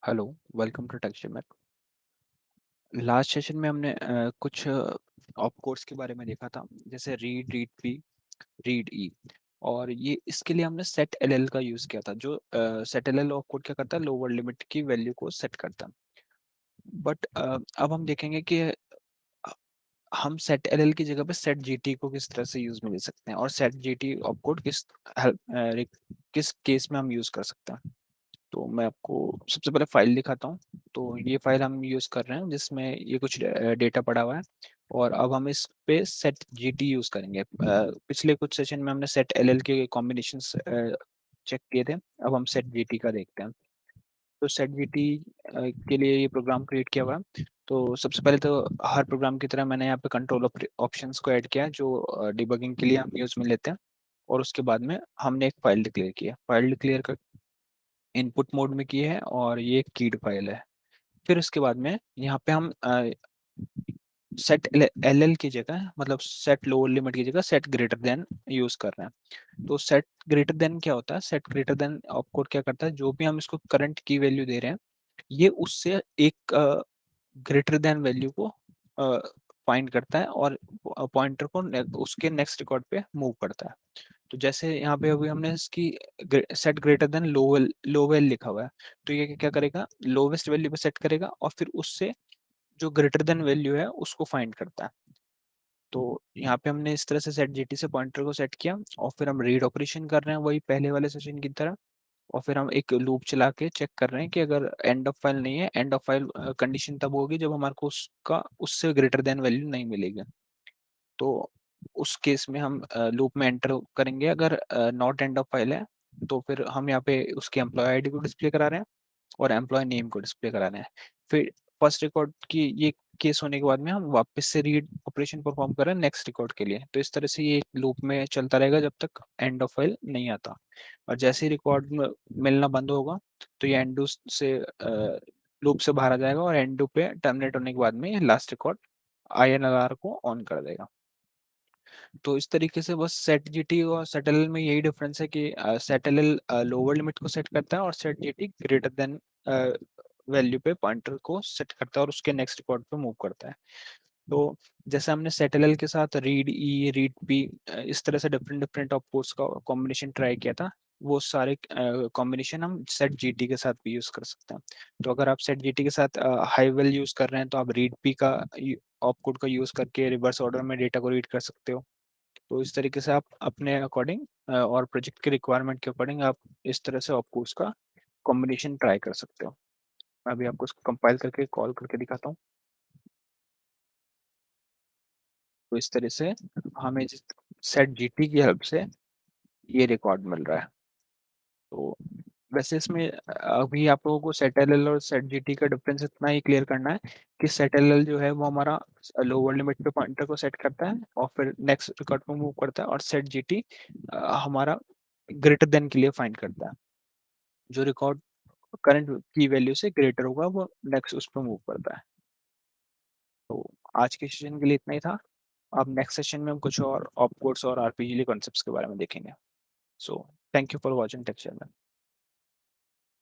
Hello, welcome to texture math. Last session में हमने कुछ ऑप कोड्स के बारे में देखा था, जैसे रीड, रीड पी, रीड ई। और ये इसके लिए हमने सेट एलएल का यूज़ किया था, जो सेट एलएल ऑप कोड क्या करता है, लोअर लिमिट की वैल्यू को सेट करता है। बट अब हम देखेंगे कि हम सेट एलएल की जगह पे सेट जीटी को किस तरह से यूज़ में ले सकते हैं, और सेट जीटी ऑप कोड किस केस में हम यूज़ कर सकते हैं। तो मैं आपको सबसे पहले फाइल दिखाता हूँ। तो ये फाइल हम यूज़ कर रहे हैं, जिसमें ये कुछ डेटा पड़ा हुआ है। और अब हम इस पे सेट जीटी यूज़ करेंगे। पिछले कुछ सेशन में हमने सेट एलएल के कॉम्बिनेशंस चेक किए थे। अब हम सेट जीटी का देखते हैं। तो सेट जीटी के लिए ये प्रोग्राम क्रिएट किया हुआ है। तो सबसे पहले तो हर प्रोग्राम की तरह मैंने यहाँ पे कंट्रोल ऑप्शंस को ऐड किया है, जो डिबगिंग के लिए हम यूज़ में लेते हैं। और उसके बाद में हमने एक फाइल डिक्लेयर किया। फाइल डिक्लेयर कर इनपुट मोड में की है, और ये एक कीड फाइल है। फिर उसके बाद में यहाँ पे हम सेट एल की जगह, मतलब सेट लोअर लिमिट की जगह सेट ग्रेटर देन यूज कर रहे हैं। तो सेट ग्रेटर देन क्या होता है? सेट ग्रेटर देन ऑपकोड क्या करता है, जो भी हम इसको करंट की वैल्यू दे रहे हैं, ये उससे एक ग्रेटर देन वैल्यू को फाइंड करता है, और पॉइंटर को उसके नेक्स्ट रिकॉर्ड पे मूव करता है। तो जैसे यहाँ पे अभी हमने इसकी सेट ग्रेटर देन लोवेल लिखा हुआ है। तो ये क्या करेगा, लोवेस्ट वैल्यू पे सेट करेगा, और फिर उससे जो ग्रेटर देन वैल्यू है उसको फाइंड करता है। तो यहाँ पे हमने इस तरह से सेट जीटी से पॉइंटर को सेट किया, और फिर हम रीड ऑपरेशन कर रहे हैं वही पहले वाले सेशन की तरह। और फिर हम एक लूप चला के चेक कर रहे हैं कि अगर एंड ऑफ फाइल नहीं है, एंड ऑफ फाइल कंडीशन तब होगी जब हमारे को उसका उससे ग्रेटर देन वैल्यू नहीं मिलेगी। तो उस केस में हम लूप में एंटर करेंगे, अगर नॉट एंड ऑफ फाइल है तो फिर हम यहाँ पे उसके एम्प्लॉय आईडी को डिस्प्ले करा रहे हैं, और एम्प्लॉय नेम को डिस्प्ले करा रहे हैं। फिर फर्स्ट रिकॉर्ड की ये केस होने के बाद में हम वापस से रीड ऑपरेशन परफॉर्म कर रहे हैं नेक्स्ट रिकॉर्ड के लिए। तो इस तरह से ये लूप में चलता रहेगा जब तक एंड ऑफ फाइल नहीं आता। और जैसे ही रिकॉर्ड मिलना बंद होगा, तो ये एंडू से लूप से बाहर आ जाएगा, और एंडू पे टर्मिनेट होने के बाद में ये लास्ट रिकॉर्ड INLR को ऑन कर देगा। तो इस तरीके से बस सेट जीटी और सेट एलएल में यही डिफरेंस है कि सेट एलएल लोअर लिमिट को सेट करता है, और set GT greater than value पे पॉइंटर को सेट करता है और उसके नेक्स्ट रिकॉर्ड पे मूव करता है। तो जैसे हमने सेट एलएल के साथ रीड ई, रीड पी, इस तरह से डिफरेंट डिफरेंट ऑपकोड्स का कॉम्बिनेशन ट्राई किया था, वो सारे कॉम्बिनेशन हम सेट जीटी के साथ भी यूज कर सकते हैं। तो अगर आप सेट जीटी के साथ हाई वेल यूज कर रहे हैं, तो आप रीड पी का ऑपकोड का यूज करके रिवर्स ऑर्डर में डेटा को रीड कर सकते हो। तो इस तरीके से आप अपने अकॉर्डिंग और प्रोजेक्ट के रिक्वायरमेंट के अकॉर्डिंग आप इस तरह से आपको उसका कॉम्बिनेशन ट्राई कर सकते हो। मैं अभी आपको उसको कंपाइल करके कॉल करके दिखाता हूँ। तो इस तरह से हमें सेट जीटी की हेल्प से ये रिकॉर्ड मिल रहा है। तो वैसे इसमें अभी आप लोगों को सेट एल एल और सेट जीटी का डिफरेंस इतना ही क्लियर करना है कि सेट एल एल जो है वो हमारा लोअर लिमिट पे पॉइंटर को सेट करता है, और फिर नेक्स्ट रिकॉर्ड पे मूव करता है, और सेट जीटी हमारा ग्रेटर देन के लिए फाइंड करता है। जो रिकॉर्ड करंट की वैल्यू से ग्रेटर होगा वो नेक्स्ट उस पर मूव करता है। तो आज के सेशन के लिए इतना ही था। अब नेक्स्ट सेशन में हम कुछ और ऑप कोड्स और आरपीजीली कॉन्सेप्ट्स के बारे में देखेंगे। So thank you for watching texture.